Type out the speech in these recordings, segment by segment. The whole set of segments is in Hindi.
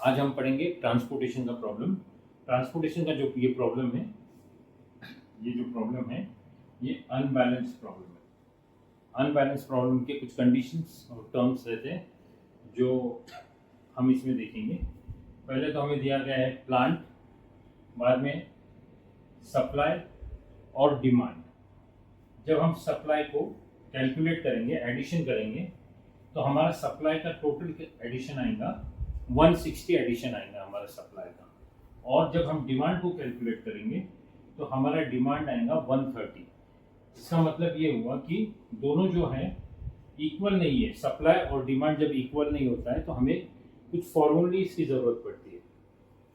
आज हम पढ़ेंगे ट्रांसपोर्टेशन का प्रॉब्लम। ट्रांसपोर्टेशन का जो ये प्रॉब्लम है, ये जो प्रॉब्लम है ये अनबैलेंस प्रॉब्लम है। अनबैलेंस प्रॉब्लम के कुछ कंडीशंस और टर्म्स रहते हैं जो हम इसमें देखेंगे। पहले तो हमें दिया गया है प्लांट, बाद में सप्लाई और डिमांड। जब हम सप्लाई को कैलकुलेट करेंगे, एडिशन करेंगे, तो हमारा सप्लाई का टोटल एडिशन आएगा 160 एडिशन आएगा हमारा सप्लाई का। और जब हम डिमांड को कैलकुलेट करेंगे तो हमारा डिमांड आएगा 130। इसका मतलब ये हुआ कि दोनों जो है इक्वल नहीं है। सप्लाई और डिमांड जब इक्वल नहीं होता है तो हमें कुछ फॉर्मूलीज की जरूरत पड़ती है।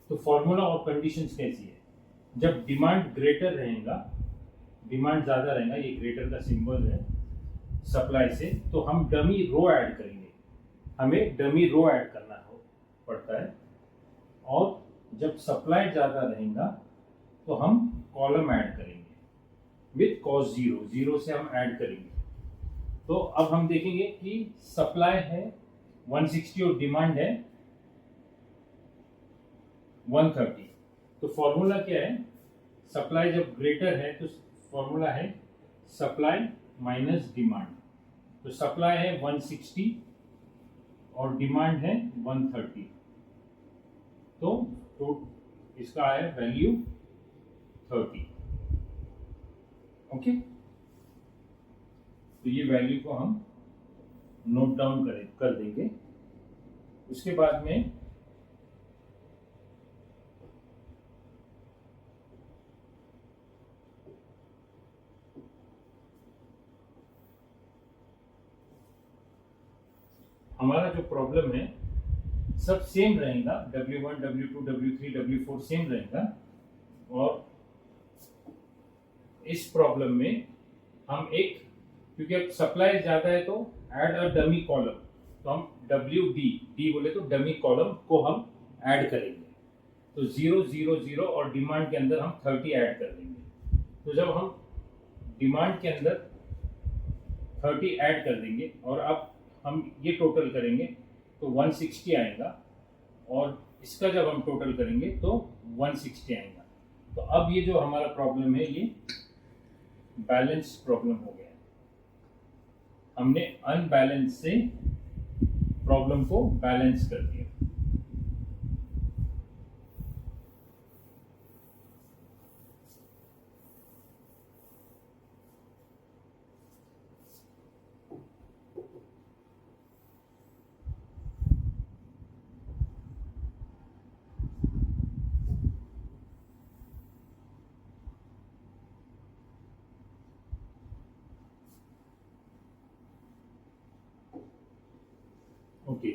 तो फॉर्मूला और कंडीशंस कैसी है? जब डिमांड ग्रेटर रहेगा, डिमांड ज़्यादा रहेगा, ये ग्रेटर का सिंबल है सप्लाई से, तो हम डमी रो ऐड करेंगे। हमें डमी रो ऐड करना पड़ता है। और जब सप्लाई ज़्यादा रहेगा तो हम कॉलम ऐड करेंगे विथ कॉस्ट जीरो, जीरो से हम ऐड करेंगे। तो अब हम देखेंगे कि सप्लाई है 160 और डिमांड है 130। तो फॉर्मूला क्या है? सप्लाई जब ग्रेटर है तो फॉर्मूला है सप्लाई माइनस डिमांड। तो सप्लाई है 160 और डिमांड है 130, तो इसका है वैल्यू 30। ओके, तो ये वैल्यू को हम नोट डाउन कर देंगे। उसके बाद में हमारा जो प्रॉब्लम है सब सेम रहेगा, W1, W2, W3, W4 same रहेगा। और इस प्रॉब्लम में हम एक, क्योंकि अब सप्लाई ज़्यादा है तो ऐड अ डमी कॉलम, तो हम डी बोले तो डमी कॉलम को हम ऐड करेंगे। तो 0 0 0 और डिमांड के अंदर हम 30 ऐड कर देंगे। तो जब हम डिमांड के अंदर 30 ऐड कर देंगे और अब हम ये टोटल करेंगे तो 160 आएगा, और इसका जब हम टोटल करेंगे तो 160 आएगा। तो अब ये जो हमारा प्रॉब्लम है ये बैलेंस प्रॉब्लम हो गया। हमने अनबैलेंस से प्रॉब्लम को बैलेंस कर दिया। ओके,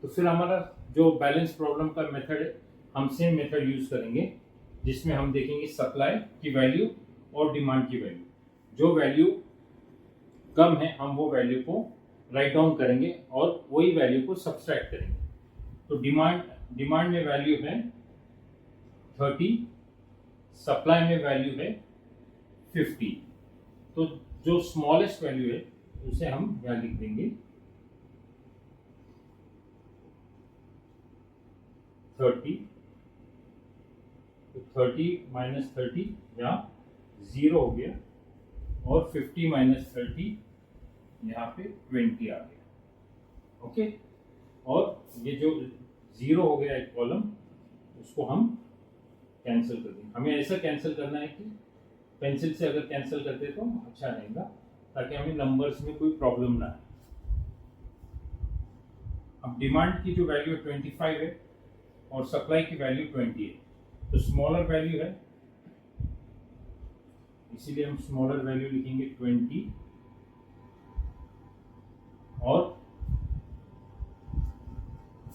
तो फिर हमारा जो बैलेंस प्रॉब्लम का मेथड है, हम सेम मेथड यूज करेंगे जिसमें हम देखेंगे सप्लाई की वैल्यू और डिमांड की वैल्यू। जो वैल्यू कम है हम वो वैल्यू को राइट डाउन करेंगे और वही वैल्यू को सब्सट्रैक्ट करेंगे। तो डिमांड में वैल्यू है 30, सप्लाई में वैल्यू है 50। तो जो स्मॉलेस्ट वैल्यू है उसे हम यहाँ लिख देंगे 30। तो 30 माइनस 30 यहाँ 0 हो गया, और 50 माइनस 30 यहाँ पे 20 आ गया। ओके, और ये जो 0 हो गया एक कॉलम, उसको हम कैंसिल कर देंगे। हमें ऐसा कैंसिल करना है कि पेंसिल से अगर कैंसिल करते तो अच्छा रहेगा, ताकि हमें नंबर्स में कोई प्रॉब्लम ना आए। अब डिमांड की जो वैल्यू 25 है और सप्लाई की वैल्यू 20 है, तो स्मॉलर वैल्यू है, इसीलिए हम स्मॉलर वैल्यू लिखेंगे 20। और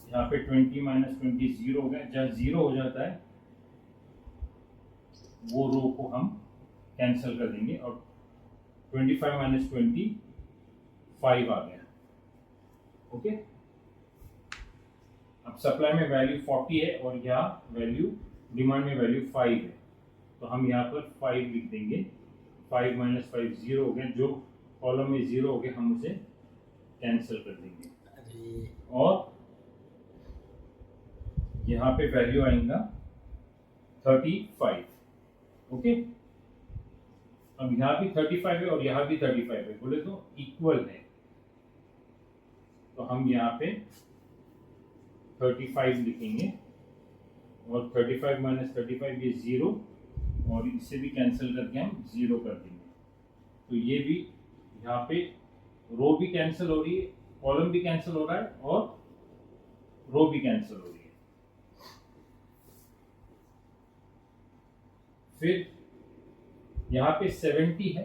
यहाँ पे 20 माइनस 20 0 हो गया। जहाँ 0 हो जाता है वो रो को हम कैंसिल कर देंगे, और 25 माइनस 20 5 आ गया। ओके, अब सप्लाई में वैल्यू 40 है और यहाँ वैल्यू डिमांड में वैल्यू 5 है, तो हम यहाँ पर 5 लिख देंगे। 5 माइनस 5 0 हो गया। जो कॉलम में 0 हो गया हम उसे कैंसिल कर देंगे। और यहाँ पे वैल्यू आएगा 35। ओके, अब यहाँ भी 35 है और यहाँ भी 35 है, बोले तो इक्वल है, तो हम यहाँ पे 35 लिखेंगे और 35 माइनस 35 ये 0 और इसे भी कैंसिल करके हम 0 कर देंगे। तो ये भी यहाँ पे रो भी कैंसिल हो रही है, कॉलम भी कैंसिल हो रहा है और रो भी कैंसिल हो रही है। फिर यहाँ पे 70 है,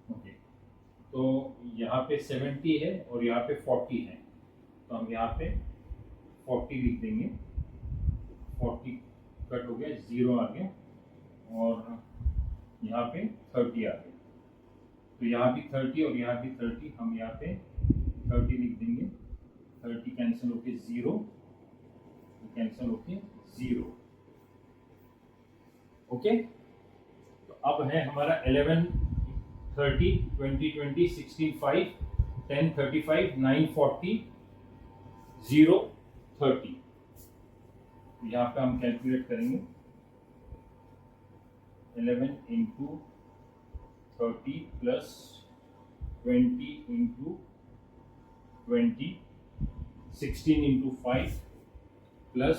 ओके, तो यहाँ पे 70 है और यहाँ पे 40 है, तो हम यहाँ पे 40 लिख देंगे। 40 कट हो गया, 0 आ गया और यहाँ पे 30 आ गया, तो यहाँ भी 30 और यहाँ भी 30, हम यहाँ पे 30 लिख देंगे। 30 कैंसिल होके 0, कैंसिल होके 0। ओके, तो अब है हमारा 11, 30, 20, 20, 16, 5, 10, 35, 9, 40, 0, 30। यहाँ पे हम कैलकुलेट करेंगे 11 into 30 plus 20 into 20, 16 into 5 plus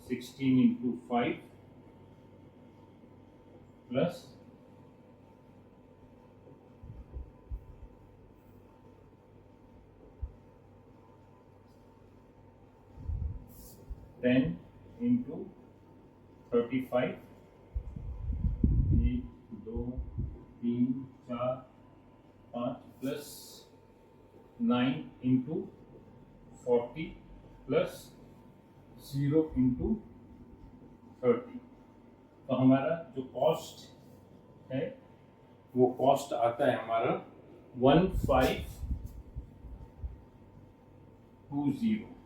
16 into 5 plus 10 into 35, 1, 2, 3, 4, 5 plus 9 into 40 plus 0 into 30। तो हमारा जो कॉस्ट है वो कॉस्ट आता है हमारा 1520।